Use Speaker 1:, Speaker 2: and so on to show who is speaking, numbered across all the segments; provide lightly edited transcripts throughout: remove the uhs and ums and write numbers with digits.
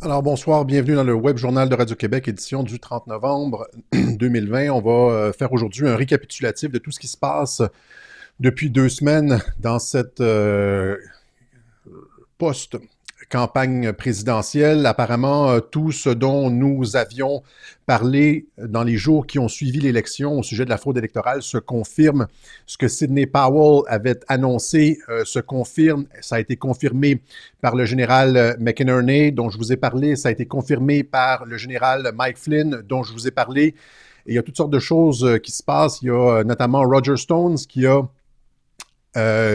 Speaker 1: Alors bonsoir, bienvenue dans le Web Journal de Radio-Québec, édition du 30 novembre 2020. On va faire aujourd'hui un récapitulatif de tout ce qui se passe depuis 2 semaines dans cette post-campagne présidentielle. Apparemment, tout ce dont nous avions parlé dans les jours qui ont suivi l'élection au sujet de la fraude électorale se confirme. Ce que Sidney Powell avait annoncé se confirme. Ça a été confirmé par le général McInerney, dont je vous ai parlé. Ça a été confirmé par le général Mike Flynn, dont je vous ai parlé. Et il y a toutes sortes de choses qui se passent. Il y a notamment Roger Stones qui a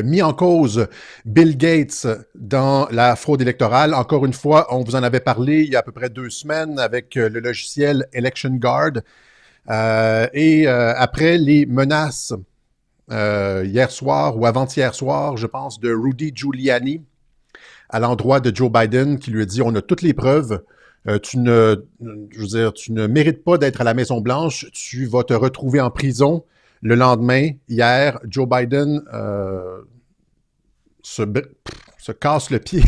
Speaker 1: mis en cause Bill Gates dans la fraude électorale. Encore une fois, on vous en avait parlé il y a à peu près 2 semaines avec le logiciel Election Guard. Après les menaces hier soir ou avant-hier soir, je pense, de Rudy Giuliani à l'endroit de Joe Biden qui lui a dit « On a toutes les preuves. Tu ne mérites pas d'être à la Maison-Blanche. Tu vas te retrouver en prison. » Le lendemain, hier, Joe Biden se casse le pied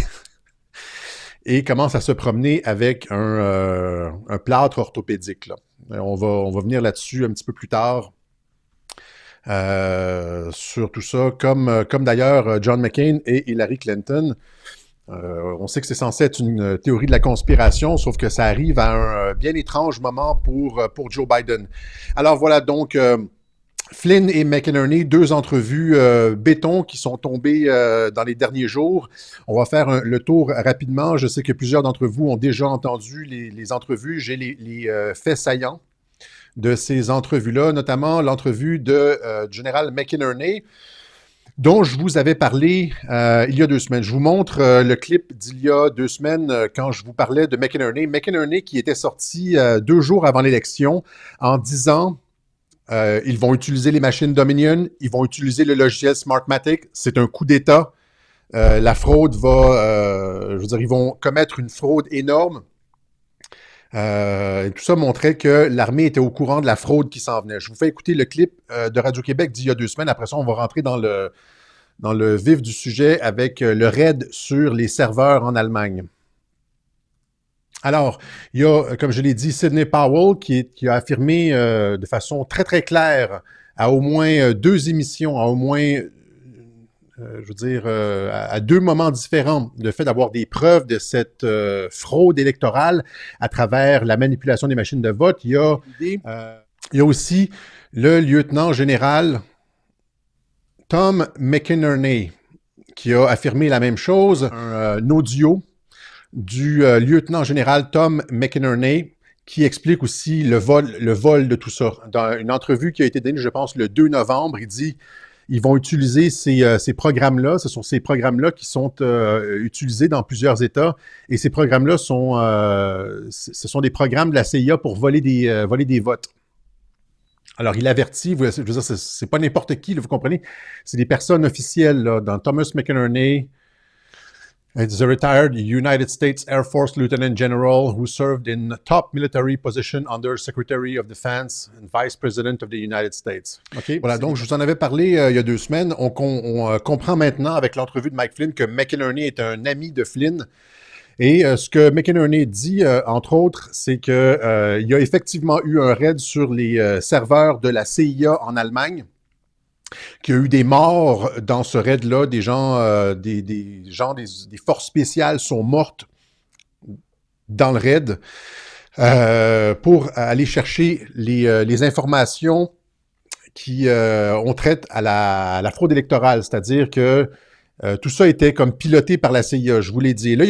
Speaker 1: et commence à se promener avec un plâtre orthopédique. Là. On va venir là-dessus un petit peu plus tard sur tout ça, comme d'ailleurs John McCain et Hillary Clinton. On sait que c'est censé être une théorie de la conspiration, sauf que ça arrive à un bien étrange moment pour Joe Biden. Alors voilà, donc... Flynn et McInerney, 2 entrevues béton qui sont tombées dans les derniers jours. On va faire le tour rapidement. Je sais que plusieurs d'entre vous ont déjà entendu les entrevues. J'ai les faits saillants de ces entrevues-là, notamment l'entrevue du général McInerney, dont je vous avais parlé il y a 2 semaines. Je vous montre le clip d'il y a 2 semaines quand je vous parlais de McInerney. McInerney qui était sorti 2 jours avant l'élection en disant... ils vont utiliser les machines Dominion, ils vont utiliser le logiciel Smartmatic. C'est un coup d'État. La fraude ils vont commettre une fraude énorme. Et tout ça montrait que l'armée était au courant de la fraude qui s'en venait. Je vous fais écouter le clip de Radio-Québec d'il y a 2 semaines. Après ça, on va rentrer dans le vif du sujet avec le raid sur les serveurs en Allemagne. Alors, il y a, comme je l'ai dit, Sidney Powell qui a affirmé de façon très, très claire à au moins 2 émissions, à au moins, à 2 moments différents, le fait d'avoir des preuves de cette fraude électorale à travers la manipulation des machines de vote. Il y a aussi le lieutenant général Tom McInerney qui a affirmé la même chose, un audio du lieutenant général Tom McInerney, qui explique aussi le vol de tout ça. Dans une entrevue qui a été donnée, je pense, le 2 novembre, il dit ils vont utiliser ces programmes-là. Ce sont ces programmes-là qui sont utilisés dans plusieurs États. Et ces programmes-là ce sont des programmes de la CIA pour voler des votes. Alors, il avertit, je veux dire, c'est pas n'importe qui, là, vous comprenez? C'est des personnes officielles, là, dans Thomas McInerney. It's a retired United States Air Force Lieutenant General who served in top military position under Secretary of Defense and Vice President of the United States. Okay? Voilà, donc je vous en avais parlé il y a 2 semaines. On comprend maintenant avec l'entrevue de Mike Flynn que McInerney est un ami de Flynn. Et ce que McInerney dit, entre autres, c'est qu'il y a effectivement eu un raid sur les serveurs de la CIA en Allemagne, qu'il y a eu des morts dans ce raid-là, des forces spéciales sont mortes dans le raid pour aller chercher les informations qui ont trait à la fraude électorale, c'est-à-dire que tout ça était comme piloté par la CIA, je vous l'ai dit. Là,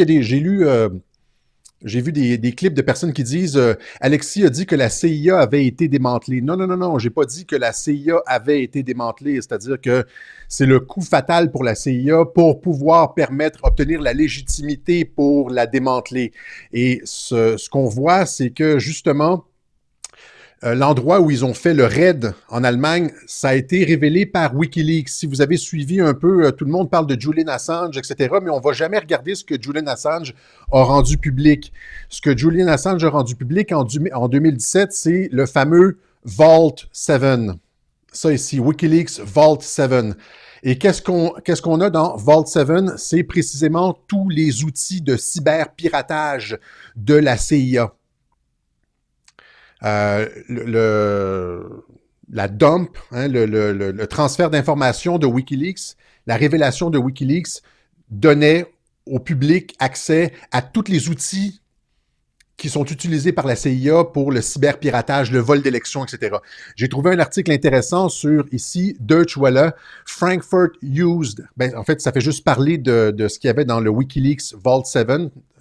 Speaker 1: j'ai vu des clips de personnes qui disent Alexis a dit que la CIA avait été démantelée. Non, j'ai pas dit que la CIA avait été démantelée. C'est-à-dire que c'est le coup fatal pour la CIA pour pouvoir obtenir la légitimité pour la démanteler. Et ce qu'on voit, c'est que justement, l'endroit où ils ont fait le raid en Allemagne, ça a été révélé par Wikileaks. Si vous avez suivi un peu, tout le monde parle de Julian Assange, etc., mais on ne va jamais regarder ce que Julian Assange a rendu public. Ce que Julian Assange a rendu public en 2017, c'est le fameux Vault 7. ça ici, Wikileaks Vault 7. Et qu'est-ce qu'on a dans Vault 7? C'est précisément tous les outils de cyberpiratage de la CIA. La dump, hein, le transfert d'informations de Wikileaks, la révélation de Wikileaks donnait au public accès à tous les outils qui sont utilisés par la CIA pour le cyberpiratage, le vol d'élections, etc. J'ai trouvé un article intéressant sur, ici, Deutsche Welle, Frankfurt used, en fait, ça fait juste parler de ce qu'il y avait dans le Wikileaks Vault 7,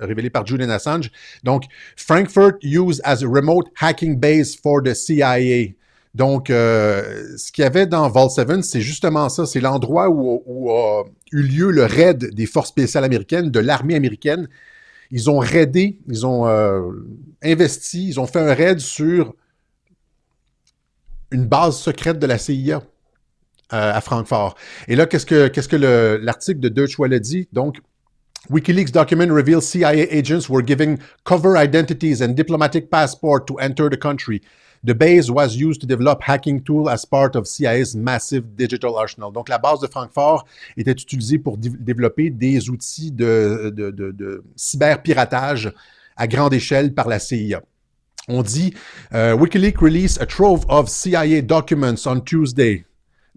Speaker 1: révélé par Julian Assange. Donc, Frankfurt used as a remote hacking base for the CIA. Donc, ce qu'il y avait dans Vault 7, c'est justement ça, c'est l'endroit où a eu lieu le raid des forces spéciales américaines, de l'armée américaine. Ils ont raidé, ils ont investi, ils ont fait un raid sur une base secrète de la CIA à Francfort. Et là, qu'est-ce que l'article de Deutsche Welle dit? Donc, WikiLeaks document reveals CIA agents were giving cover identities and diplomatic passport to enter the country. The base was used to develop hacking tool as part of CIA's massive digital arsenal. Donc, la base de Francfort était utilisée pour développer des outils de cyberpiratage à grande échelle par la CIA. On dit, WikiLeaks released a trove of CIA documents on Tuesday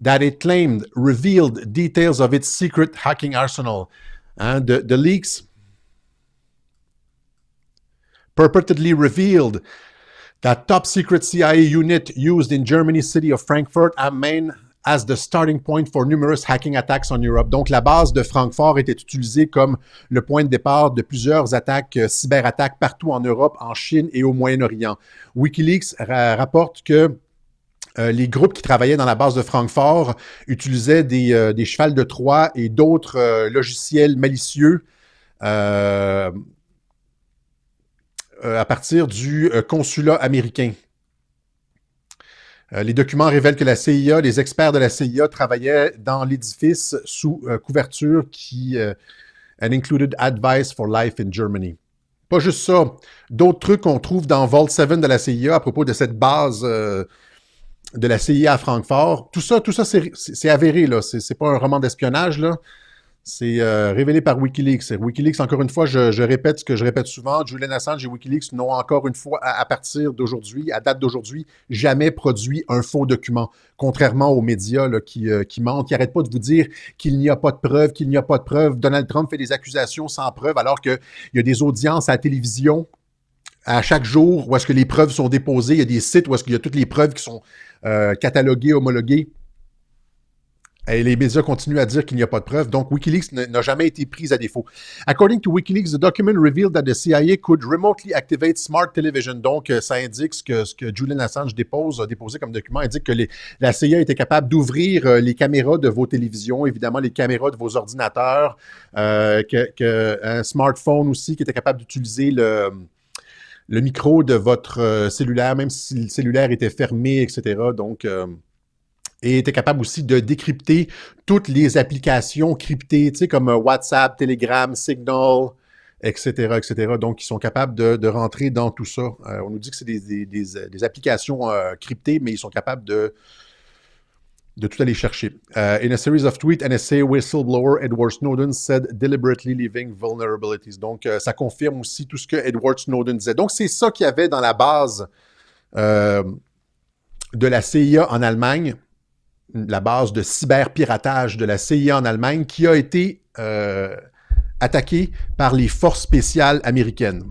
Speaker 1: that it claimed revealed details of its secret hacking arsenal. Hein, the leaks purportedly revealed that top secret CIA unit used in Germany's city of Frankfurt am Main as the starting point for numerous hacking attacks on Europe. Donc, la base de Francfort était utilisée comme le point de départ de plusieurs attaques, cyberattaques partout en Europe, en Chine et au Moyen-Orient. WikiLeaks rapporte que les groupes qui travaillaient dans la base de Francfort utilisaient des chevals de Troie et d'autres logiciels malicieux à partir du consulat américain. Les documents révèlent que la CIA, les experts de la CIA travaillaient dans l'édifice sous couverture qui and included advice for life in Germany. Pas juste ça, d'autres trucs qu'on trouve dans Vault 7 de la CIA à propos de cette base de la CIA à Francfort. Tout ça c'est avéré, là. C'est pas un roman d'espionnage, là. C'est révélé par Wikileaks. Wikileaks, encore une fois, je répète ce que je répète souvent, Julian Assange et Wikileaks n'ont encore une fois, à partir d'aujourd'hui, à date d'aujourd'hui, jamais produit un faux document, contrairement aux médias là, qui mentent, qui n'arrêtent pas de vous dire qu'il n'y a pas de preuves, qu'il n'y a pas de preuves. Donald Trump fait des accusations sans preuves, alors qu'il y a des audiences à la télévision à chaque jour où est-ce que les preuves sont déposées. Il y a des sites où est-ce qu'il y a toutes les preuves qui sont cataloguées, homologuées. Et les médias continuent à dire qu'il n'y a pas de preuves. Donc, Wikileaks n'a jamais été pris à défaut. According to Wikileaks, the document revealed that the CIA could remotely activate smart television. Donc, ça indique ce que Julian Assange a déposé comme document, indique que la CIA était capable d'ouvrir les caméras de vos télévisions, évidemment les caméras de vos ordinateurs, un smartphone aussi qui était capable d'utiliser le micro de votre cellulaire, même si le cellulaire était fermé, etc. Donc, et était capable aussi de décrypter toutes les applications cryptées, tu sais, comme WhatsApp, Telegram, Signal, etc., etc. Donc, ils sont capables de rentrer dans tout ça. On nous dit que c'est des applications cryptées, mais ils sont capables de tout aller chercher. In a series of tweets, NSA whistleblower Edward Snowden said deliberately leaving vulnerabilities. Donc, ça confirme aussi tout ce que Edward Snowden disait. Donc, c'est ça qu'il y avait dans la base de la CIA en Allemagne, la base de cyberpiratage de la CIA en Allemagne, qui a été attaquée par les forces spéciales américaines.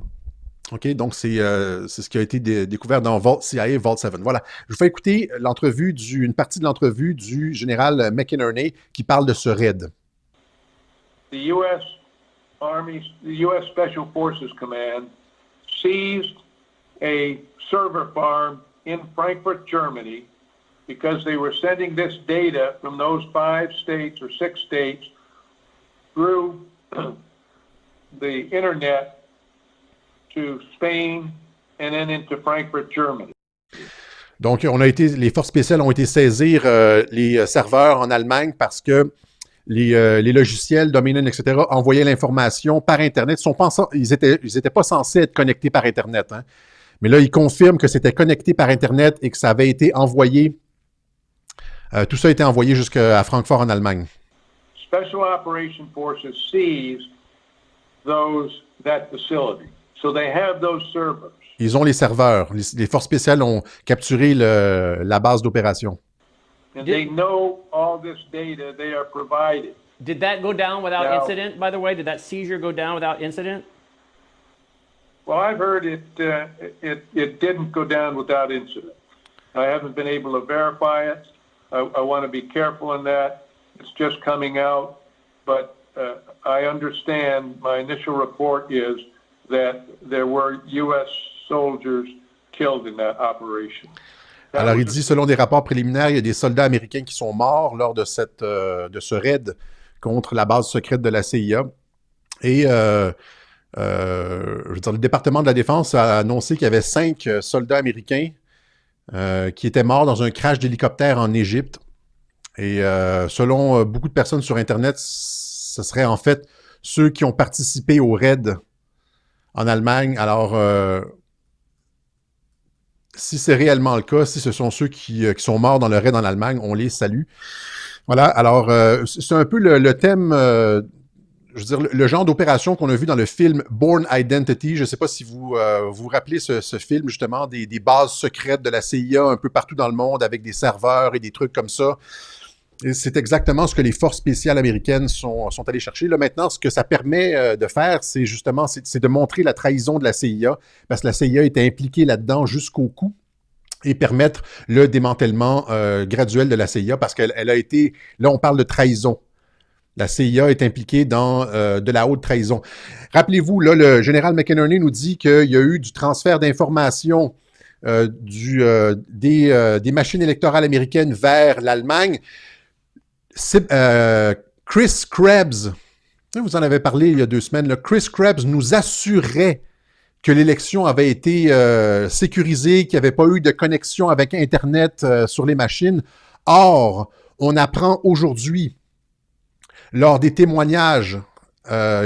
Speaker 1: OK, donc c'est ce qui a été découvert dans CIA Vault 7. Voilà. Je vous fais écouter une partie de l'entrevue du général McInerney qui parle de ce raid.
Speaker 2: The U.S. Army, the U.S. Special Forces Command seized a server farm in Frankfurt, Germany, because they were sending this data from those 5 states or 6 states through the internet to Spain and then into Frankfurt, Germany.
Speaker 1: Donc, les forces spéciales ont été saisir les serveurs en Allemagne parce que les logiciels, Dominion, etc., envoyaient l'information par Internet. Ils étaient pas censés être connectés par Internet. Hein. Mais là, ils confirment que c'était connecté par Internet et que ça avait été envoyé Tout ça a été envoyé jusqu'à Francfort en Allemagne.
Speaker 2: Special Operation Forces seized that facility. So they have those servers.
Speaker 1: Ils ont les serveurs. Les forces spéciales ont capturé la base d'opération.
Speaker 2: And they know all this data they are provided.
Speaker 3: Did that go down without incident, by the way? Did that seizure go down without incident?
Speaker 2: Well, I've heard it didn't go down without incident. I haven't been able to verify it. I want to be careful in that. It's just coming out. But I understand my initial report is that there were U.S. soldiers killed in that operation.
Speaker 1: Alors, il dit, selon des rapports préliminaires, il y a des soldats américains qui sont morts lors de ce raid contre la base secrète de la CIA. Et je veux dire, le département de la Défense a annoncé qu'il y avait 5 soldats américains qui étaient morts dans un crash d'hélicoptère en Égypte. Et selon beaucoup de personnes sur Internet, ce serait en fait ceux qui ont participé au raid en Allemagne. Alors, si c'est réellement le cas, si ce sont ceux qui sont morts dans le raid en Allemagne, on les salue. Voilà, alors c'est un peu le thème, je veux dire, le genre d'opération qu'on a vu dans le film Bourne Identity. Je ne sais pas si vous vous rappelez ce film, justement, des bases secrètes de la CIA un peu partout dans le monde avec des serveurs et des trucs comme ça. Et c'est exactement ce que les forces spéciales américaines sont allées chercher. Là, maintenant, ce que ça permet de faire, c'est justement c'est de montrer la trahison de la CIA, parce que la CIA était impliquée là-dedans jusqu'au cou, et permettre le démantèlement graduel de la CIA, parce qu'elle a été... Là, on parle de trahison. La CIA est impliquée dans de la haute trahison. Rappelez-vous, là, le général McInerney nous dit qu'il y a eu du transfert d'informations des machines électorales américaines vers l'Allemagne. Chris Krebs, vous en avez parlé il y a 2 semaines, là, Chris Krebs nous assurait que l'élection avait été sécurisée, qu'il n'y avait pas eu de connexion avec Internet sur les machines. Or, on apprend aujourd'hui, lors des témoignages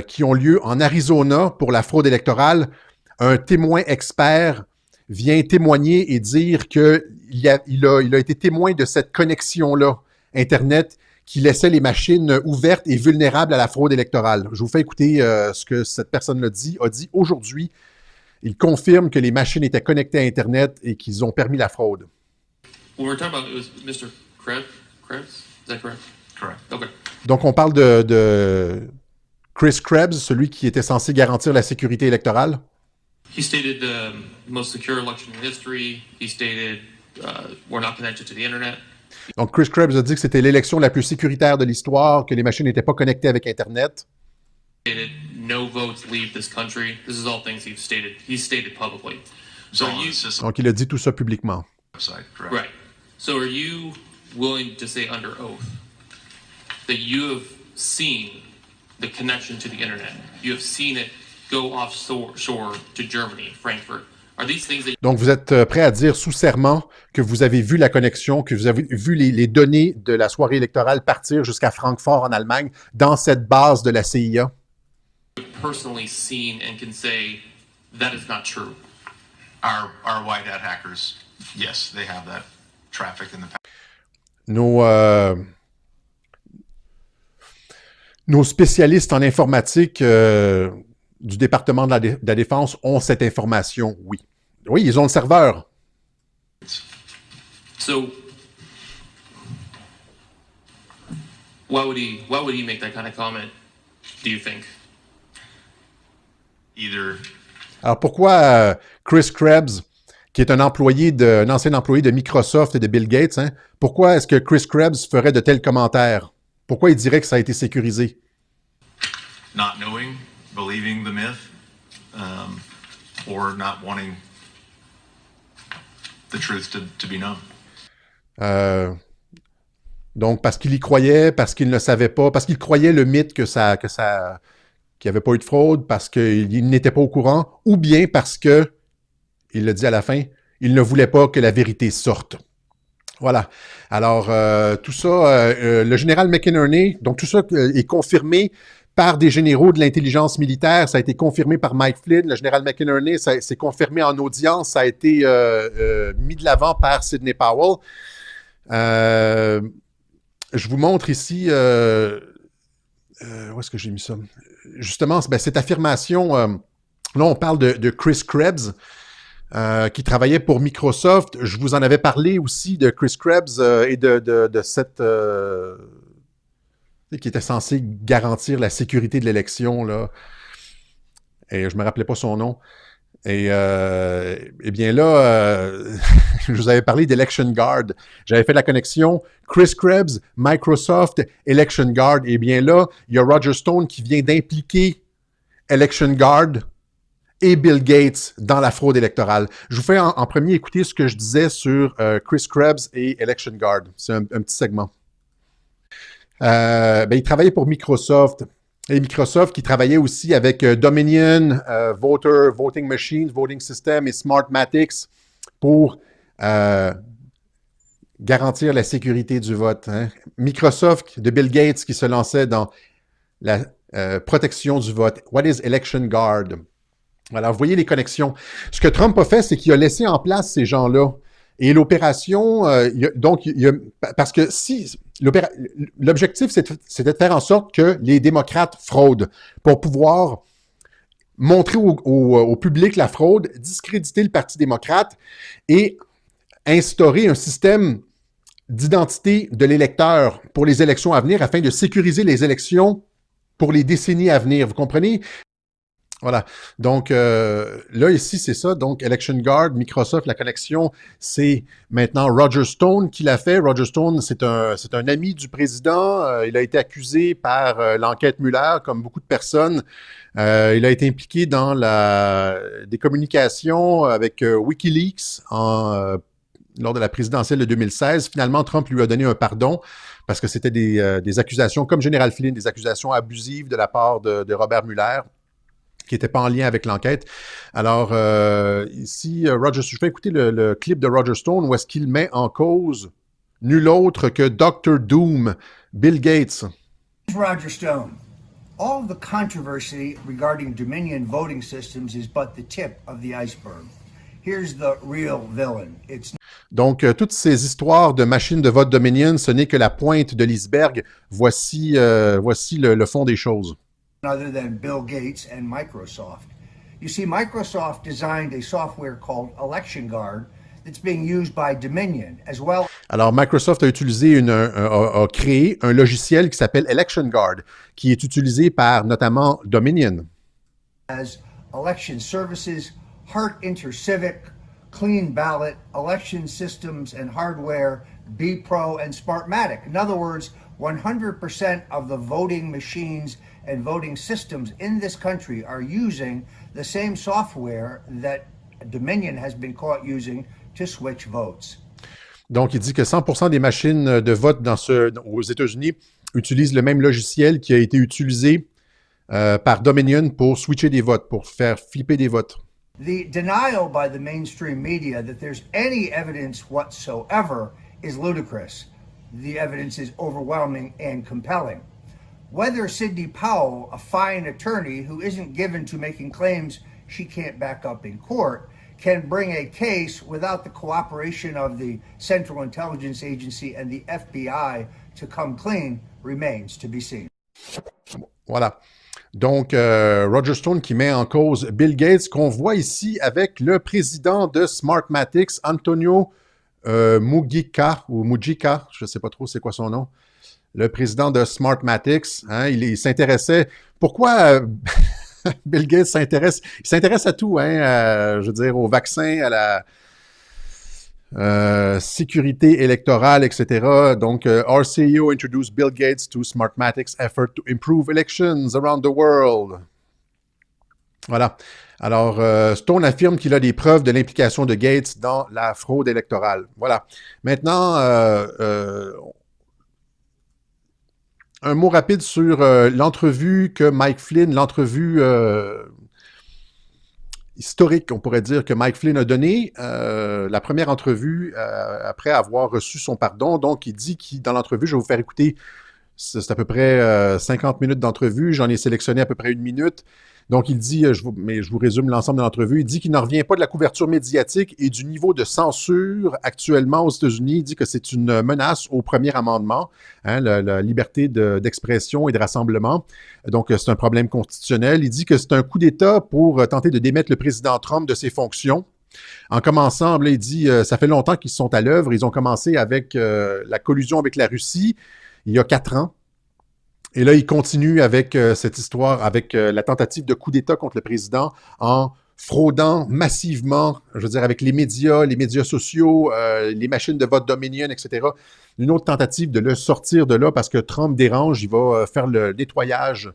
Speaker 1: qui ont lieu en Arizona pour la fraude électorale, un témoin expert vient témoigner et dire qu'il a été témoin de cette connexion-là, Internet, qui laissait les machines ouvertes et vulnérables à la fraude électorale. Je vous fais écouter ce que cette personne-là a dit aujourd'hui. Il confirme que les machines étaient connectées à Internet et qu'ils ont permis la fraude.
Speaker 4: When we're talking about, it was Mr. Krebs? Is that correct?
Speaker 5: Correct.
Speaker 4: Okay.
Speaker 1: Donc, on parle de Chris Krebs, celui qui était censé garantir la sécurité électorale.
Speaker 4: He stated the most secure election in history. He stated we're not connected to the internet.
Speaker 1: Donc, Chris Krebs a dit que c'était l'élection la plus sécuritaire de l'histoire, que les machines n'étaient pas connectées avec Internet.
Speaker 4: Stated no votes leave this country. This is all things he's stated publicly. So are you,
Speaker 1: Donc, il a dit tout ça publiquement.
Speaker 5: Website, correct.
Speaker 4: right. So are you willing to say under oath that you have seen the connection to the internet? You have seen it go offshore to Germany, Frankfurt. Are these things that...
Speaker 1: Donc, vous êtes prêt à dire sous serment que vous avez vu la connexion, que vous avez vu les données de la soirée électorale partir jusqu'à Francfort en Allemagne dans cette base de la CIA?
Speaker 4: you've personally seen and can say that is not true?
Speaker 5: Our white hat hackers, yes, they have that traffic in the past.
Speaker 1: Nos spécialistes en informatique du département de la Défense ont cette information, oui. Oui, ils ont le serveur.
Speaker 4: So why would he make that kind of comment, do you think?
Speaker 5: Either
Speaker 1: Alors pourquoi Chris Krebs, qui est un ancien employé de Microsoft et de Bill Gates, hein, pourquoi est-ce que Chris Krebs ferait de tels commentaires? Pourquoi il dirait que ça a été sécurisé?
Speaker 5: not knowing, believing the myth, or not wanting the truth to be known.
Speaker 1: Donc, parce qu'il y croyait, parce qu'il ne savait pas, parce qu'il croyait le mythe qu'il n'y avait pas eu de fraude, parce qu'il n'était pas au courant, ou bien parce que, il le dit à la fin, il ne voulait pas que la vérité sorte. Voilà. Alors, tout ça, le général McInerney, donc tout ça est confirmé par des généraux de l'intelligence militaire. Ça a été confirmé par Mike Flynn. Le général McInerney, c'est confirmé en audience. Ça a été mis de l'avant par Sidney Powell. Je vous montre ici... où est-ce que j'ai mis ça? Justement, ben, cette affirmation... là, on parle de Chris Krebs, qui travaillait pour Microsoft. Je vous en avais parlé aussi de Chris Krebs et de cette... qui était censé garantir la sécurité de l'élection, là. Et je me rappelais pas son nom. Et eh bien là, je vous avais parlé d'Election Guard. J'avais fait la connexion Chris Krebs, Microsoft, Election Guard. Et bien là, il y a Roger Stone qui vient d'impliquer Election Guard et Bill Gates dans la fraude électorale. Je vous fais en premier écouter ce que je disais sur Chris Krebs et Election Guard. C'est un petit segment. Ben, il travaillait pour Microsoft. Et Microsoft qui travaillait aussi avec Dominion, Voting Machines, Voting System et Smartmatics pour garantir la sécurité du vote. Hein. Microsoft de Bill Gates qui se lançait dans la protection du vote. What is Election Guard? Alors, vous voyez les connexions. Ce que Trump a fait, c'est qu'il a laissé en place ces gens-là. Et l'opération, parce que si l'objectif, c'était de faire en sorte que les démocrates fraudent pour pouvoir montrer au public la fraude, discréditer le Parti démocrate et instaurer un système d'identité de l'électeur pour les élections à venir afin de sécuriser les élections pour les décennies à venir. Vous comprenez? Voilà. Donc, là, ici, c'est ça. Donc, Election Guard, Microsoft, la connexion, c'est maintenant Roger Stone qui l'a fait. Roger Stone, c'est un ami du président. Il a été accusé par l'enquête Mueller, comme beaucoup de personnes. Il a été impliqué dans des communications avec Wikileaks lors de la présidentielle de 2016. Finalement, Trump lui a donné un pardon parce que c'était des accusations, comme General Flynn, des accusations abusives de la part de Robert Mueller, qui n'était pas en lien avec l'enquête. Alors, ici, je fais écouter le clip de Roger Stone où est-ce qu'il met en cause nul autre que Dr. Doom, Bill Gates.
Speaker 6: Roger Stone. All of the controversy regarding Dominion voting systems is but the tip of the iceberg. Here's the real villain.
Speaker 1: Donc, toutes ces histoires de machines de vote Dominion, ce n'est que la pointe de l'iceberg. Voici le fond des choses.
Speaker 6: Other than Bill Gates and Microsoft. You see, Microsoft designed a software called Election Guard that's being used by Dominion as well.
Speaker 1: Alors, Microsoft a créé un logiciel qui s'appelle Election Guard, qui est utilisé par notamment Dominion.
Speaker 6: As election services, Hart Intercivic, Clean Ballot, Election Systems and Hardware, B-Pro, and Smartmatic. In other words, 100% of the voting machines and voting systems in this country are using the same software that Dominion has been caught using to switch votes.
Speaker 1: Donc, il dit que 100% des machines de vote aux États-Unis utilisent le même logiciel qui a été utilisé par Dominion pour switcher des votes, pour faire flipper des votes.
Speaker 6: The denial by the mainstream media that there's any evidence whatsoever is ludicrous. The evidence is overwhelming and compelling. Whether Sidney Powell, a fine attorney who isn't given to making claims she can't back up in court, can bring a case without the cooperation of the Central Intelligence Agency and the FBI to come clean remains to be seen.
Speaker 1: Voilà. Donc, Roger Stone qui met en cause Bill Gates, qu'on voit ici avec le président de Smartmatics, Antonio Mujica, je ne sais pas trop c'est quoi son nom, le président de Smartmatics, hein, il s'intéressait... Pourquoi Bill Gates s'intéresse? Il s'intéresse à tout, hein, je veux dire, aux vaccins, à la sécurité électorale, etc. Donc, our CEO introduced Bill Gates to Smartmatics' effort to improve elections around the world. Voilà. Alors, Stone affirme qu'il a des preuves de l'implication de Gates dans la fraude électorale. Voilà. Maintenant, un mot rapide sur l'entrevue que Mike Flynn, l'entrevue historique, on pourrait dire, que Mike Flynn a donnée. La première entrevue, après avoir reçu son pardon. Donc, il dit dans l'entrevue, je vais vous faire écouter, c'est à peu près 50 minutes d'entrevue. J'en ai sélectionné à peu près 1 minute. Donc, il dit, mais je vous résume l'ensemble de l'entrevue, il dit qu'il n'en revient pas de la couverture médiatique et du niveau de censure actuellement aux États-Unis. Il dit que c'est une menace au premier amendement, hein, la liberté d'expression et de rassemblement. Donc, c'est un problème constitutionnel. Il dit que c'est un coup d'État pour tenter de démettre le président Trump de ses fonctions. En commençant, là, il dit, ça fait longtemps qu'ils sont à l'œuvre. Ils ont commencé avec la collusion avec la Russie il y a 4 ans. Et là, il continue avec cette histoire, avec la tentative de coup d'État contre le président en fraudant massivement, je veux dire, avec les médias sociaux, les machines de vote Dominion, etc. Une autre tentative de le sortir de là parce que Trump dérange, il va faire le nettoyage,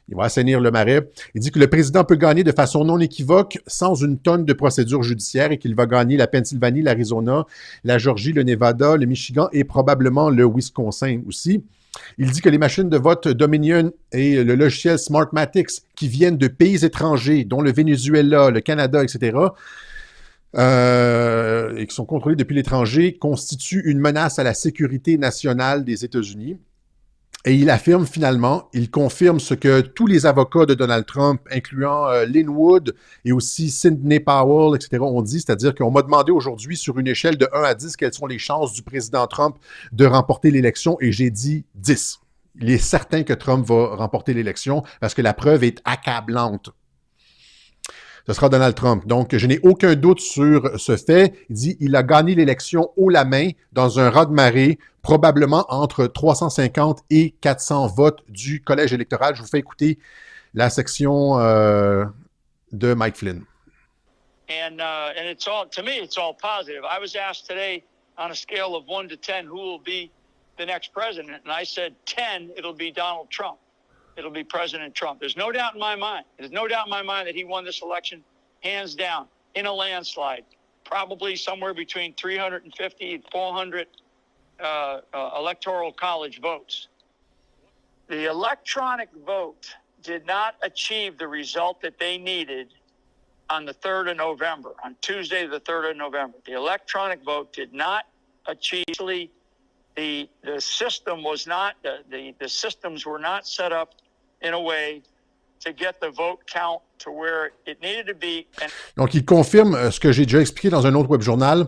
Speaker 1: il va assainir le marais. Il dit que le président peut gagner de façon non équivoque sans une tonne de procédures judiciaires et qu'il va gagner la Pennsylvanie, l'Arizona, la Georgie, le Nevada, le Michigan et probablement le Wisconsin aussi. Il dit que les machines de vote Dominion et le logiciel Smartmatic qui viennent de pays étrangers, dont le Venezuela, le Canada, etc., et qui sont contrôlés depuis l'étranger, constituent une menace à la sécurité nationale des États-Unis. Et il affirme finalement, il confirme ce que tous les avocats de Donald Trump, incluant Lin Wood et aussi Sidney Powell, etc., ont dit, c'est-à-dire qu'on m'a demandé aujourd'hui sur une échelle de 1 à 10 quelles sont les chances du président Trump de remporter l'élection et j'ai dit 10. Il est certain que Trump va remporter l'élection parce que la preuve est accablante. Ce sera Donald Trump. Donc, je n'ai aucun doute sur ce fait. Il dit il a gagné l'élection haut la main dans un raz-de-marée, probablement entre 350 et 400 votes du collège électoral. Je vous fais écouter la section de Mike Flynn.
Speaker 7: And it's all, to me, it's all positive. I was asked today on a scale of 1 to 10 who will be the next president, and I said 10, it'll be Donald Trump. It'll be President Trump. There's no doubt in my mind. There's no doubt in my mind that he won this election hands down in a landslide, probably somewhere between 350 and 400 electoral college votes. The electronic vote did not achieve the result that they needed on the 3rd of November, on Tuesday, the 3rd of November. The electronic vote did not achieve. The system was not, the systems were not set up in a way to get the vote count to where it needed to be.
Speaker 1: Donc, il confirme ce que j'ai déjà expliqué dans un autre web journal,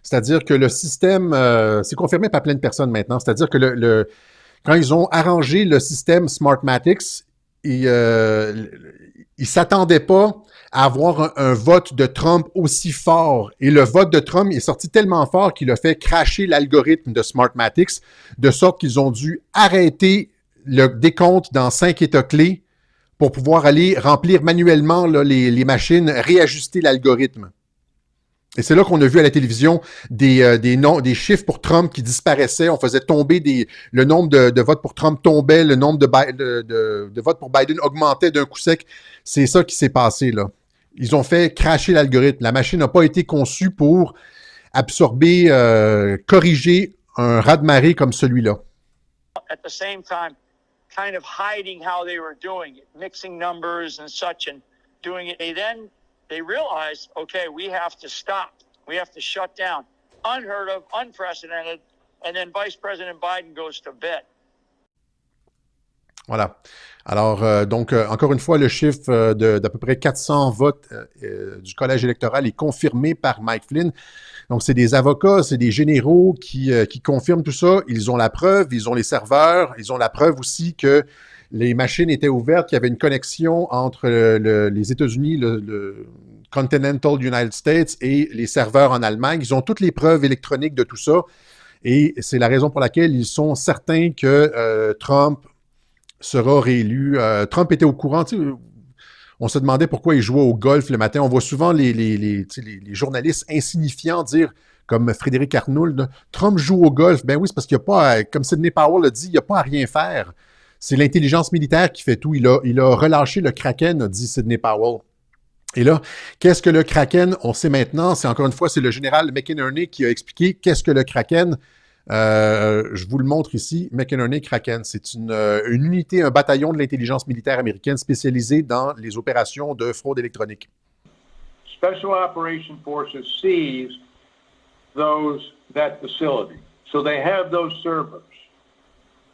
Speaker 1: c'est-à-dire que le système, c'est confirmé par plein de personnes maintenant, c'est-à-dire que quand ils ont arrangé le système Smartmatic, ils ne s'attendaient pas à avoir un vote de Trump aussi fort. Et le vote de Trump est sorti tellement fort qu'il a fait crasher l'algorithme de Smartmatic, de sorte qu'ils ont dû arrêter le décompte dans 5 États clés pour pouvoir aller remplir manuellement là, les machines, réajuster l'algorithme. Et c'est là qu'on a vu à la télévision des chiffres pour Trump qui disparaissaient. On faisait tomber le nombre de votes pour Trump tombait, le nombre de votes pour Biden augmentait d'un coup sec. C'est ça qui s'est passé là. Ils ont fait crasher l'algorithme. La machine n'a pas été conçue pour absorber, corriger un raz-de-marée comme celui-là.
Speaker 7: At the same time, kind of hiding how they were doing it, mixing numbers and such and doing it. They realized, okay, we have to stop. We have to shut down. Unheard of, unprecedented. And then Vice President Biden goes to bed.
Speaker 1: Voilà. Alors, donc, encore une fois, le chiffre d'à peu près 400 votes du collège électoral est confirmé par Mike Flynn. Donc, c'est des avocats, c'est des généraux qui confirment tout ça. Ils ont la preuve, ils ont les serveurs, ils ont la preuve aussi que les machines étaient ouvertes, qu'il y avait une connexion entre les États-Unis, le Continental United States et les serveurs en Allemagne. Ils ont toutes les preuves électroniques de tout ça. Et c'est la raison pour laquelle ils sont certains que Trump sera réélu. Trump était au courant. On se demandait pourquoi il jouait au golf le matin. On voit souvent les journalistes insignifiants dire, comme Frédéric Arnould, Trump joue au golf. Ben oui, c'est parce qu'il n'y a pas, comme Sidney Powell l'a dit, il n'y a pas à rien faire. C'est l'intelligence militaire qui fait tout. Il a relâché le Kraken, a dit Sidney Powell. Et là, qu'est-ce que le Kraken? On sait maintenant, c'est encore une fois, c'est le général McInerney qui a expliqué qu'est-ce que le Kraken. Je vous le montre ici, McInerney Kraken. C'est une unité, un bataillon de l'intelligence militaire américaine spécialisée dans les opérations de fraude électronique.
Speaker 2: Special Operations Forces seized that facility. So they have those servers.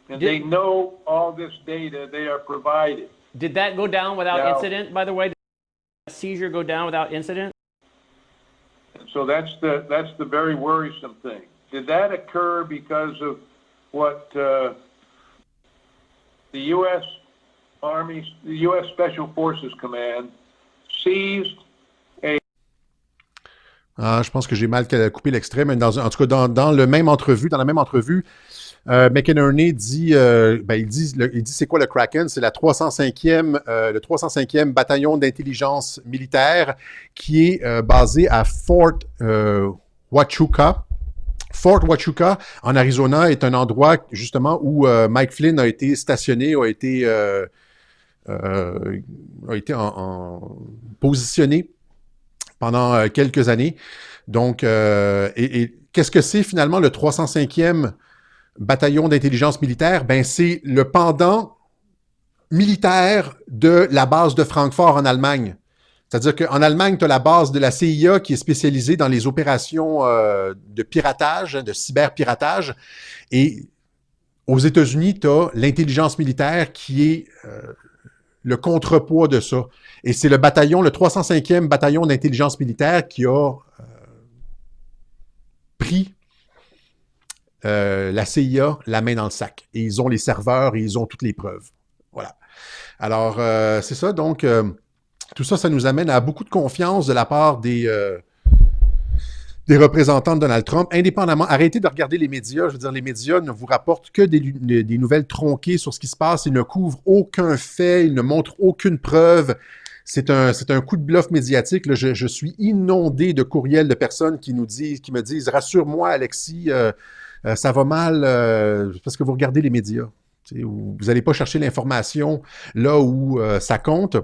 Speaker 2: And they know all this data they are provided.
Speaker 3: Did that go down without
Speaker 2: Now-
Speaker 3: incident, by the way? Did that seizure go down without incident?
Speaker 2: So that's the very worrisome thing. Did that occur because of what the U.S. Army, the U.S. Special Forces Command seized a
Speaker 1: Ah, je pense que j'ai mal coupé l'extrait, mais en tout cas, dans la même entrevue, McInerney dit, il dit c'est quoi le Kraken? C'est le 305e bataillon d'intelligence militaire qui est basé à Fort Huachuca. Fort Huachuca, en Arizona, est un endroit justement où Mike Flynn a été stationné, a été positionné pendant quelques années. Donc, et qu'est-ce que c'est finalement le 305e bataillon d'intelligence militaire? Ben, c'est le pendant militaire de la base de Francfort en Allemagne. C'est-à-dire qu'en Allemagne, tu as la base de la CIA qui est spécialisée dans les opérations de piratage, de cyberpiratage. Et aux États-Unis, tu as l'intelligence militaire qui est le contrepoids de ça. Et c'est le 305e bataillon d'intelligence militaire qui a pris la CIA la main dans le sac. Et ils ont les serveurs et ils ont toutes les preuves. Voilà. Alors, c'est ça. Donc, tout ça, ça nous amène à beaucoup de confiance de la part des représentants de Donald Trump, indépendamment. Arrêtez de regarder les médias. Je veux dire, les médias ne vous rapportent que des nouvelles tronquées sur ce qui se passe. Ils ne couvrent aucun fait. Ils ne montrent aucune preuve. C'est un coup de bluff médiatique. Là, je suis inondé de courriels de personnes qui me disent « Rassure-moi, Alexis, ça va mal parce que vous regardez les médias. » Vous n'allez pas chercher l'information là où ça compte.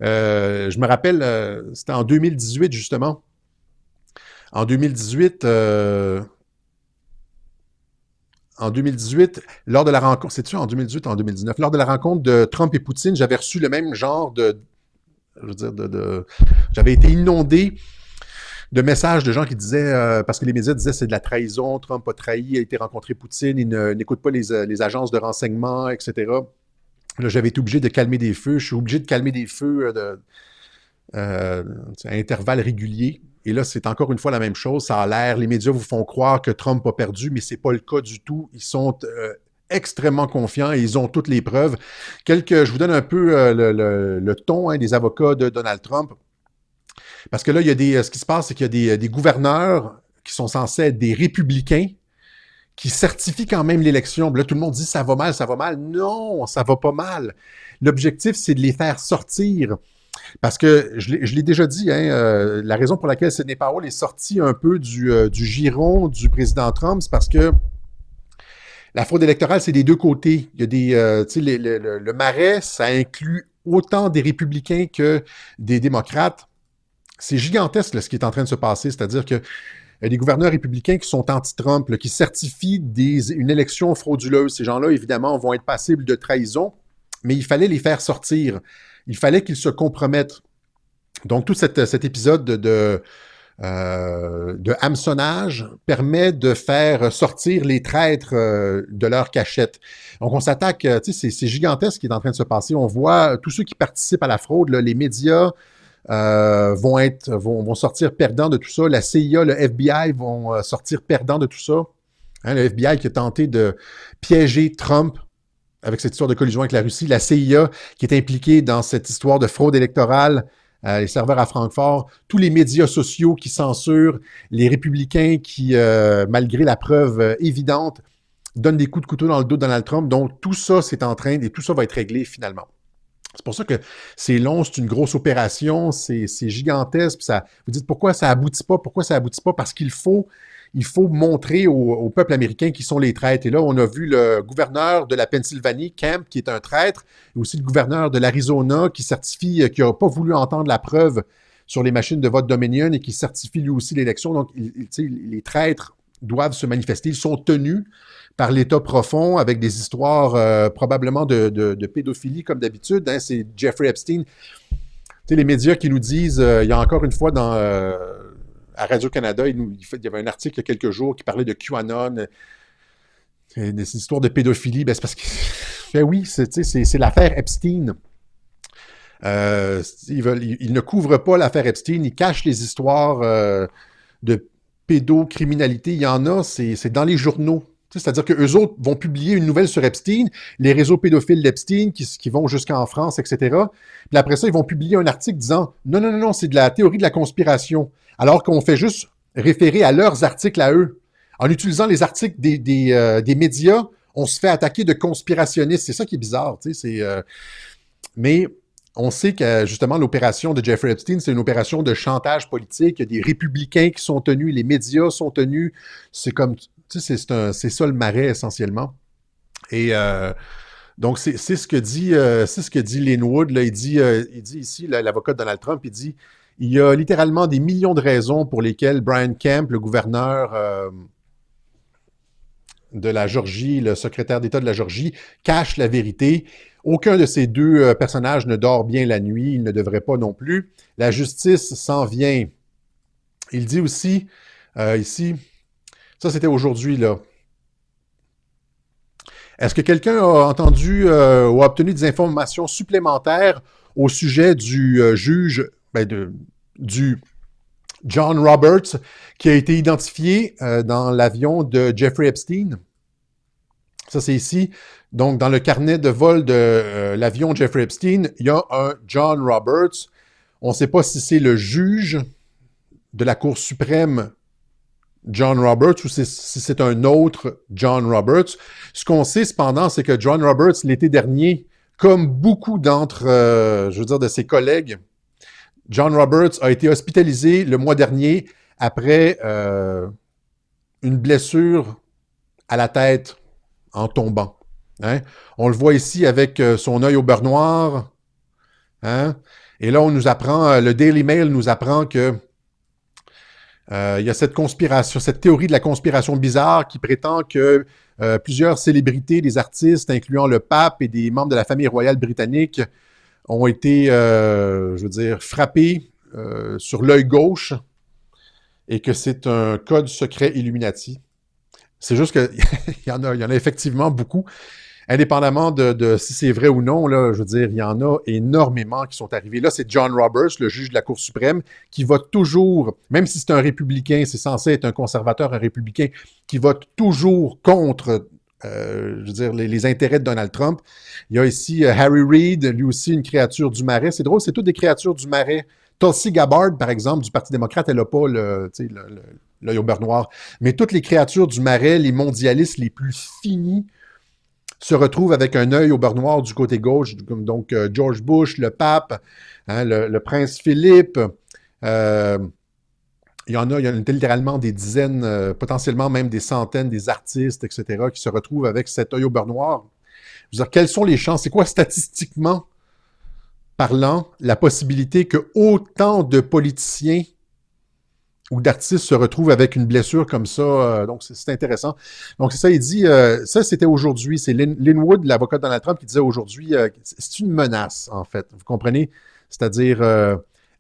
Speaker 1: Je me rappelle, c'était en 2018, justement. En 2018, lors de la rencontre, c'est-tu en 2018 ou en 2019? Lors de la rencontre de Trump et Poutine, j'avais reçu le même genre j'avais été inondé de messages de gens qui disaient, parce que les médias disaient c'est de la trahison, Trump a trahi, il a été rencontré Poutine, il n'écoute pas les agences de renseignement, etc. Là, j'avais été obligé de calmer des feux. Je suis obligé de calmer des feux à intervalles réguliers. Et là, c'est encore une fois la même chose. Ça a l'air, les médias vous font croire que Trump a perdu, mais c'est pas le cas du tout. Ils sont extrêmement confiants et ils ont toutes les preuves. Je vous donne un peu le ton des avocats de Donald Trump. Parce que là, ce qui se passe, c'est qu'il y a des gouverneurs qui sont censés être des républicains qui certifient quand même l'élection. Là, tout le monde dit « ça va mal, ça va mal ». Non, ça va pas mal. L'objectif, c'est de les faire sortir. Parce que, je l'ai déjà dit, la raison pour laquelle Sidney Powell est sorti un peu du giron du président Trump, c'est parce que la fraude électorale, c'est des deux côtés. Il y a le marais, ça inclut autant des républicains que des démocrates. C'est gigantesque là, ce qui est en train de se passer, c'est-à-dire que des gouverneurs républicains qui sont anti-Trump, là, qui certifient une élection frauduleuse. Ces gens-là, évidemment, vont être passibles de trahison, mais il fallait les faire sortir. Il fallait qu'ils se compromettent. Donc, tout cet épisode de hameçonnage permet de faire sortir les traîtres de leur cachette. Donc, on s'attaque, c'est gigantesque ce qui est en train de se passer. On voit tous ceux qui participent à la fraude, là, les médias, vont sortir perdants de tout ça. La CIA, le FBI vont sortir perdants de tout ça. Le FBI qui a tenté de piéger Trump avec cette histoire de collusion avec la Russie. La CIA qui est impliquée dans cette histoire de fraude électorale, les serveurs à Francfort. Tous les médias sociaux qui censurent. Les républicains qui, malgré la preuve évidente, donnent des coups de couteau dans le dos de Donald Trump. Donc, tout ça, c'est en train, et tout ça va être réglé finalement. C'est pour ça que c'est long, c'est une grosse opération, c'est gigantesque. Puis vous dites pourquoi ça aboutit pas? Pourquoi ça aboutit pas? Parce qu'il faut montrer au peuple américain qui sont les traîtres. Et là, on a vu le gouverneur de la Pennsylvanie, Kemp, qui est un traître, et aussi le gouverneur de l'Arizona qui certifie, qui n'a pas voulu entendre la preuve sur les machines de vote Dominion et qui certifie lui aussi l'élection. Donc, les traîtres doivent se manifester. Ils sont tenus par l'État profond, avec des histoires probablement de pédophilie, comme d'habitude. C'est Jeffrey Epstein. Les médias qui nous disent, il y a encore une fois à Radio-Canada, il y avait un article il y a quelques jours qui parlait de QAnon, des histoires de pédophilie. C'est parce que, oui, c'est l'affaire Epstein. Ils ne couvrent pas l'affaire Epstein, ils cachent les histoires de pédocriminalité. Il y en a, c'est dans les journaux. C'est-à-dire qu'eux autres vont publier une nouvelle sur Epstein, les réseaux pédophiles d'Epstein qui vont jusqu'en France, etc. Puis après ça, ils vont publier un article disant « Non, non, non, non, c'est de la théorie de la conspiration », alors qu'on fait juste référer à leurs articles à eux. En utilisant les articles des médias, on se fait attaquer de conspirationnistes. C'est ça qui est bizarre, tu sais. Mais on sait que, justement, l'opération de Jeffrey Epstein, c'est une opération de chantage politique. Il y a des républicains qui sont tenus, les médias sont tenus. C'est comme... Tu sais, c'est ça le marais, essentiellement. Et donc, c'est ce que dit Lynn Wood. Là. Il dit ici, l'avocat de Donald Trump, il dit « Il y a littéralement des millions de raisons pour lesquelles Brian Kemp, le gouverneur de la Georgie, le secrétaire d'État de la Georgie, cache la vérité. Aucun de ces deux personnages ne dort bien la nuit. Il ne devrait pas non plus. La justice s'en vient. » Il dit aussi, ici... Ça, c'était aujourd'hui, là. Est-ce que quelqu'un a entendu ou a obtenu des informations supplémentaires au sujet du juge, du John Roberts, qui a été identifié dans l'avion de Jeffrey Epstein? Ça, c'est ici. Donc, dans le carnet de vol de l'avion Jeffrey Epstein, il y a un John Roberts. On ne sait pas si c'est le juge de la Cour suprême John Roberts ou si c'est un autre John Roberts. Ce qu'on sait cependant, c'est que John Roberts, l'été dernier, comme beaucoup de ses collègues, John Roberts a été hospitalisé le mois dernier après une blessure à la tête en tombant. Hein? On le voit ici avec son œil au beurre noir. Hein? Et là, on nous apprend, le Daily Mail nous apprend que il y a cette conspiration, cette théorie de la conspiration bizarre qui prétend que plusieurs célébrités, des artistes, incluant le pape et des membres de la famille royale britannique, ont été, frappés sur l'œil gauche et que c'est un code secret Illuminati. C'est juste qu'il y en a effectivement beaucoup. Indépendamment de si c'est vrai ou non, là, je veux dire, il y en a énormément qui sont arrivés. Là, c'est John Roberts, le juge de la Cour suprême, qui vote toujours, même si c'est un républicain, c'est censé être un conservateur, un républicain, qui vote toujours contre, les intérêts de Donald Trump. Il y a ici Harry Reid, lui aussi une créature du Marais. C'est drôle, c'est toutes des créatures du Marais. Tulsi Gabbard, par exemple, du Parti démocrate, elle n'a pas l'œil au beurre noir. Mais toutes les créatures du Marais, les mondialistes les plus finis, se retrouvent avec un œil au beurre noir du côté gauche, donc George Bush, le pape, hein, le prince Philippe. Il y a littéralement des dizaines, potentiellement même des centaines, des artistes, etc., qui se retrouvent avec cet œil au beurre noir. Je veux dire, quelles sont les chances? C'est quoi statistiquement parlant la possibilité que autant de politiciens ou d'artistes se retrouvent avec une blessure comme ça. Donc, c'est intéressant. Donc, c'est ça, il dit, ça, c'était aujourd'hui. C'est Lynn Wood, l'avocat de Donald Trump, qui disait aujourd'hui, c'est une menace, en fait. Vous comprenez? C'est-à-dire,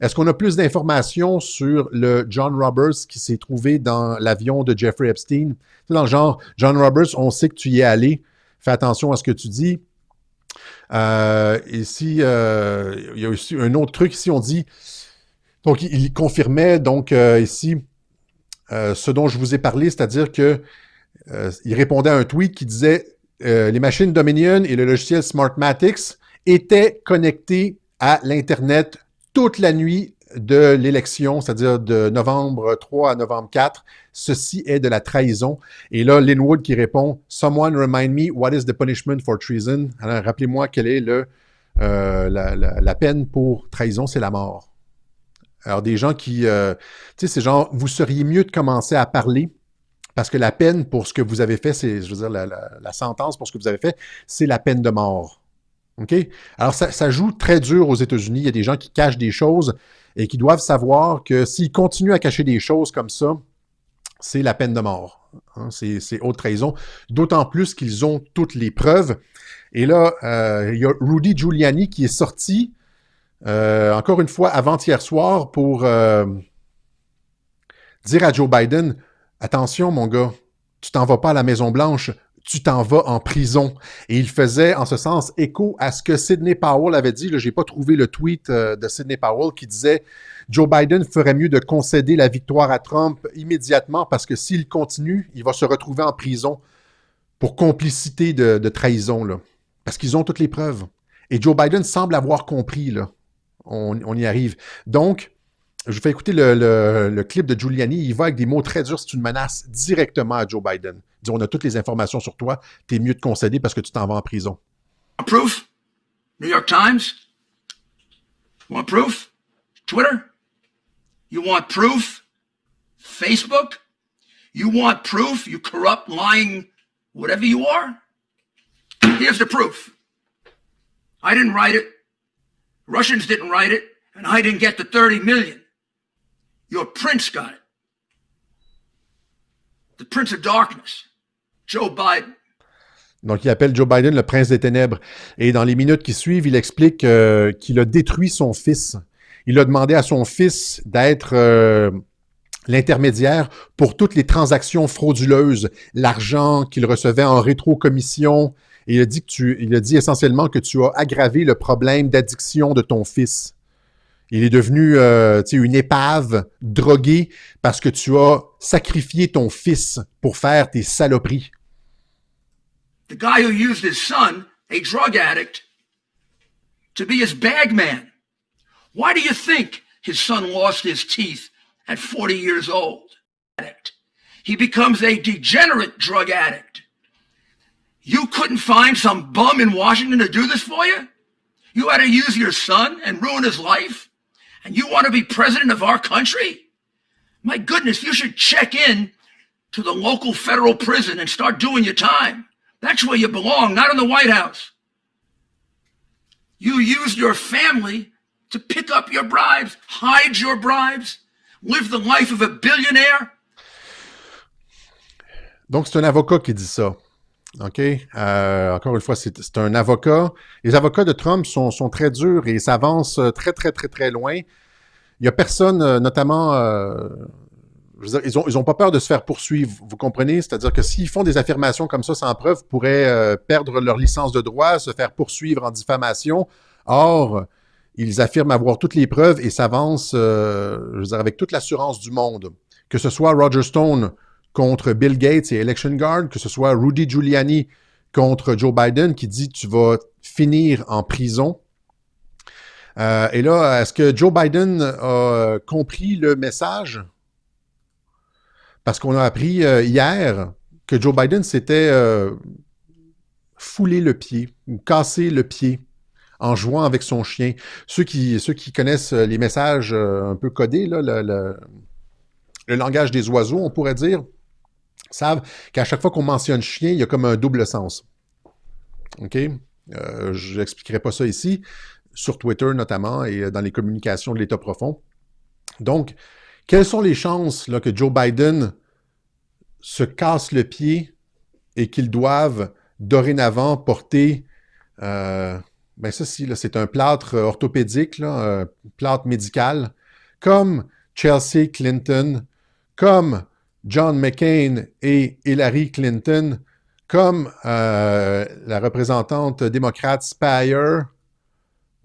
Speaker 1: est-ce qu'on a plus d'informations sur le John Roberts qui s'est trouvé dans l'avion de Jeffrey Epstein? C'est dans le genre, John Roberts, on sait que tu y es allé. Fais attention à ce que tu dis. Ici, il y a aussi un autre truc. Ici, on dit... Donc, il confirmait, donc, ici, ce dont je vous ai parlé, c'est-à-dire que il répondait à un tweet qui disait les machines Dominion et le logiciel Smartmatics étaient connectés à l'Internet toute la nuit de l'élection, c'est-à-dire de novembre 3 à novembre 4. Ceci est de la trahison. Et là, Lynn Wood qui répond « Someone remind me what is the punishment for treason? » Alors, rappelez-moi quelle est la peine pour trahison, c'est la mort. Alors, des gens qui, tu sais, c'est genre, vous seriez mieux de commencer à parler parce que la peine pour ce que vous avez fait, c'est, je veux dire, la sentence pour ce que vous avez fait, c'est la peine de mort. OK? Alors, ça joue très dur aux États-Unis. Il y a des gens qui cachent des choses et qui doivent savoir que s'ils continuent à cacher des choses comme ça, c'est la peine de mort. Hein? C'est haute trahison. D'autant plus qu'ils ont toutes les preuves. Et là, il y a Rudy Giuliani qui est sorti encore une fois, avant-hier soir, pour dire à Joe Biden, attention, mon gars, tu t'en vas pas à la Maison-Blanche, tu t'en vas en prison. Et il faisait, en ce sens, écho à ce que Sidney Powell avait dit. Je n'ai pas trouvé le tweet de Sidney Powell qui disait « Joe Biden ferait mieux de concéder la victoire à Trump immédiatement parce que s'il continue, il va se retrouver en prison pour complicité de trahison. » là. Parce qu'ils ont toutes les preuves. Et Joe Biden semble avoir compris. Là. On y arrive. Donc, je vous fais écouter le clip de Giuliani. Il va avec des mots très durs. C'est une menace directement à Joe Biden. Il dit, on a toutes les informations sur toi. T'es mieux de concéder parce que tu t'en vas en prison.
Speaker 8: Proof? New York Times? You want proof? Twitter? You want proof? Facebook? You want proof? You corrupt, lying, whatever you are? Here's the proof. I didn't write it. Russians didn't write it. And I didn't get the 30 million. Your prince got it. The Prince of Darkness, Joe Biden.
Speaker 1: Donc, il appelle Joe Biden le prince des ténèbres. Et dans les minutes qui suivent, il explique qu'il a détruit son fils. Il a demandé à son fils d'être l'intermédiaire pour toutes les transactions frauduleuses, l'argent qu'il recevait en rétrocommission. Et il a dit essentiellement que tu as aggravé le problème d'addiction de ton fils. Il est devenu une épave droguée parce que tu as sacrifié ton fils pour faire tes saloperies.
Speaker 8: The guy who used his son, a drug addict, to be his bag man. Why do you think his son lost his teeth at 40 years old? He becomes a degenerate drug addict. You couldn't find some bum in Washington to do this for you? You had to use your son and ruin his life? And you want to be president of our country? My goodness, you should check in to the local federal prison and start doing your time. That's where you belong, not in the White House. You used your family to pick up your bribes, hide your bribes, live the life of a billionaire.
Speaker 1: Donc, c'est un avocat qui dit ça. OK? Encore une fois, c'est un avocat. Les avocats de Trump sont très durs et s'avancent très, très, très, très loin. Il n'y a personne, notamment... je veux dire, ils ont pas peur de se faire poursuivre, vous comprenez? C'est-à-dire que s'ils font des affirmations comme ça sans preuve, ils pourraient perdre leur licence de droit, se faire poursuivre en diffamation. Or, ils affirment avoir toutes les preuves et s'avancent, je veux dire, avec toute l'assurance du monde. Que ce soit Roger Stone contre Bill Gates et Election Guard, que ce soit Rudy Giuliani contre Joe Biden qui dit « tu vas finir en prison ». Et là, est-ce que Joe Biden a compris le message? Parce qu'on a appris hier que Joe Biden s'était foulé le pied, ou cassé le pied en jouant avec son chien. Ceux qui connaissent les messages un peu codés, là, le langage des oiseaux, on pourrait dire, savent qu'à chaque fois qu'on mentionne chien, il y a comme un double sens. OK? Je n'expliquerai pas ça ici, sur Twitter notamment, et dans les communications de l'État profond. Donc, quelles sont les chances là, que Joe Biden se casse le pied et qu'il doive dorénavant porter... ben ça, c'est un plâtre orthopédique, là, un plâtre médical, comme Chelsea Clinton, comme John McCain et Hillary Clinton, comme la représentante démocrate Spire.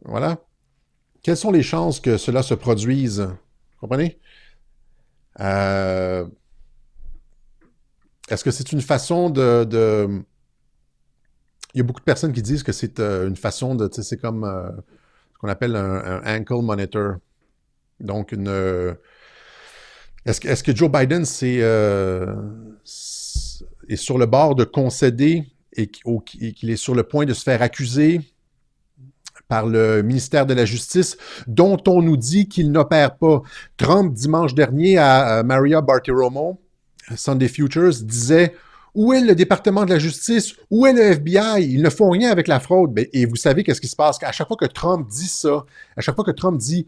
Speaker 1: Voilà. Quelles sont les chances que cela se produise? Vous comprenez? Est-ce que c'est une façon de... Il y a beaucoup de personnes qui disent que c'est une façon de... C'est comme ce qu'on appelle un ankle monitor. Donc, est-ce que Joe Biden est sur le bord de concéder et qu'il est sur le point de se faire accuser par le ministère de la Justice, dont on nous dit qu'il n'opère pas? Trump, dimanche dernier, à Maria Bartiromo, Sunday Futures, disait « Où est le département de la justice? Où est le FBI? Ils ne font rien avec la fraude. » Et vous savez qu'est-ce qui se passe? À chaque fois que Trump dit ça, à chaque fois que Trump dit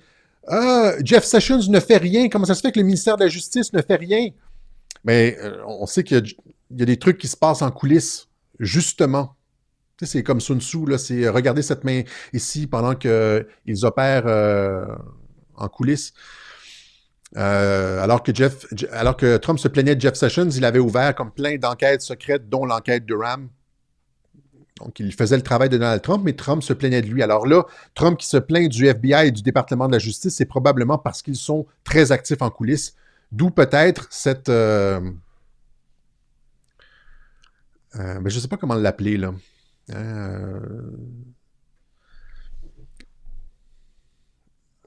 Speaker 1: « Jeff Sessions ne fait rien, comment ça se fait que le ministère de la Justice ne fait rien? » Mais on sait qu'il y a des trucs qui se passent en coulisses, justement. Tu sais, c'est comme Sun Tzu, là, c'est regarder cette main ici pendant qu'ils opèrent en coulisses. Alors que Trump se plaignait de Jeff Sessions, il avait ouvert comme plein d'enquêtes secrètes, dont l'enquête Durham. Donc, il faisait le travail de Donald Trump, mais Trump se plaignait de lui. Alors là, Trump qui se plaint du FBI et du département de la justice, c'est probablement parce qu'ils sont très actifs en coulisses. D'où peut-être cette... je ne sais pas comment l'appeler, là.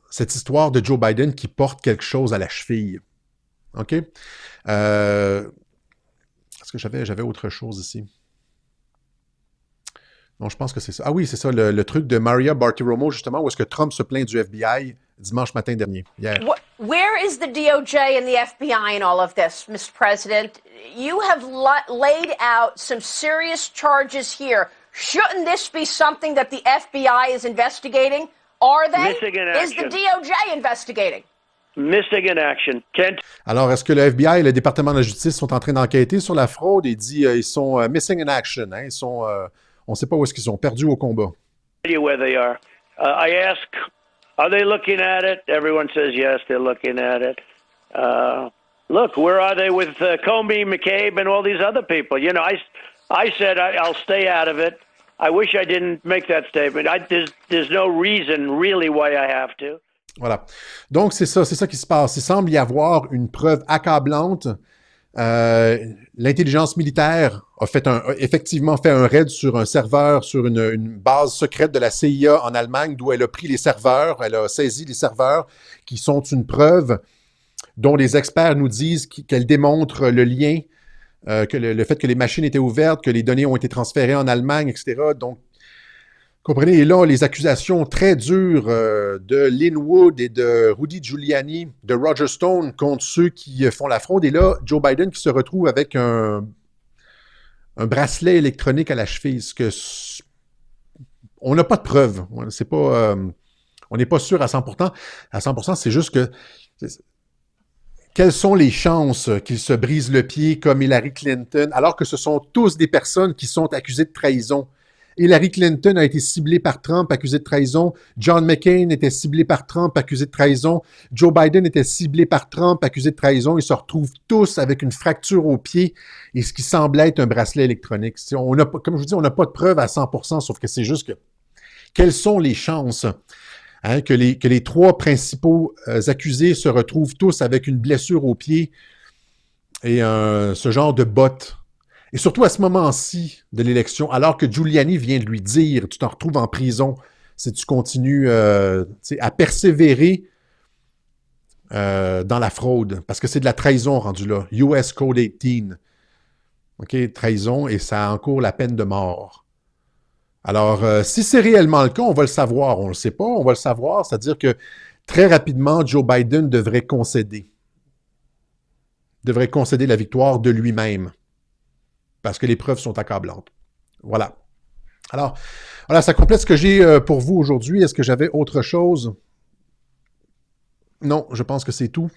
Speaker 1: Cette histoire de Joe Biden qui porte quelque chose à la cheville. OK? Est-ce que j'avais autre chose ici? Non, je pense que c'est ça. Ah oui, c'est ça, le truc de Maria Bartiromo, justement, où est-ce que Trump se plaint du FBI dimanche matin dernier, hier.
Speaker 9: Where is the DOJ and the FBI in all of this, Mr. President? You have laid out some serious charges here. Shouldn't this be something that the FBI is investigating? Are they?
Speaker 10: Missing in
Speaker 9: Is the
Speaker 10: action.
Speaker 9: DOJ investigating?
Speaker 10: Missing in action. Kent.
Speaker 1: Alors, est-ce que le FBI et le département de la justice sont en train d'enquêter sur la fraude? Il dit ils sont missing in action. Hein? Ils sont, on ne sait pas où est-ce qu'ils sont, perdus au combat.
Speaker 10: Tell you where they are. I ask, are they looking at it? Everyone says yes, they're looking at it. Look, where are they with Comey, McCabe, and all these other people? You know, I said I'll stay out of it. I wish I didn't make that statement. There's no reason really why I have to.
Speaker 1: Voilà. Donc, c'est ça qui se passe. Il semble y avoir une preuve accablante. L'intelligence militaire a effectivement fait un raid sur un serveur, sur une base secrète de la CIA en Allemagne, d'où elle a pris les serveurs, elle a saisi les serveurs, qui sont une preuve dont les experts nous disent qu'elle démontre le lien, que le fait que les machines étaient ouvertes, que les données ont été transférées en Allemagne, etc. Donc, comprenez, et là, les accusations très dures de Lynn Wood et de Rudy Giuliani, de Roger Stone contre ceux qui font la fraude. Et là, Joe Biden qui se retrouve avec un bracelet électronique à la cheville. On n'a pas de preuves. On n'est pas sûr à 100%. À 100%, c'est juste que... Quelles sont les chances qu'il se brise le pied comme Hillary Clinton, alors que ce sont tous des personnes qui sont accusées de trahison? Hillary Clinton a été ciblée par Trump, accusée de trahison. John McCain était ciblé par Trump, accusé de trahison. Joe Biden était ciblé par Trump, accusé de trahison. Ils se retrouvent tous avec une fracture au pied et ce qui semblait être un bracelet électronique. Comme je vous dis, on n'a pas de preuves à 100%, sauf que c'est juste que quelles sont les chances que les trois principaux accusés se retrouvent tous avec une blessure au pied et ce genre de botte? Et surtout à ce moment-ci de l'élection, alors que Giuliani vient de lui dire « Tu t'en retrouves en prison si tu continues à persévérer dans la fraude. » Parce que c'est de la trahison rendu là. US Code 18. OK, trahison, et ça encourt la peine de mort. Alors, si c'est réellement le cas, on va le savoir. On ne le sait pas, on va le savoir. C'est-à-dire que très rapidement, Joe Biden devrait concéder. Devrait concéder la victoire de lui-même. Parce que les preuves sont accablantes. Voilà. Alors, voilà, ça complète ce que j'ai pour vous aujourd'hui. Est-ce que j'avais autre chose? Non, je pense que c'est tout.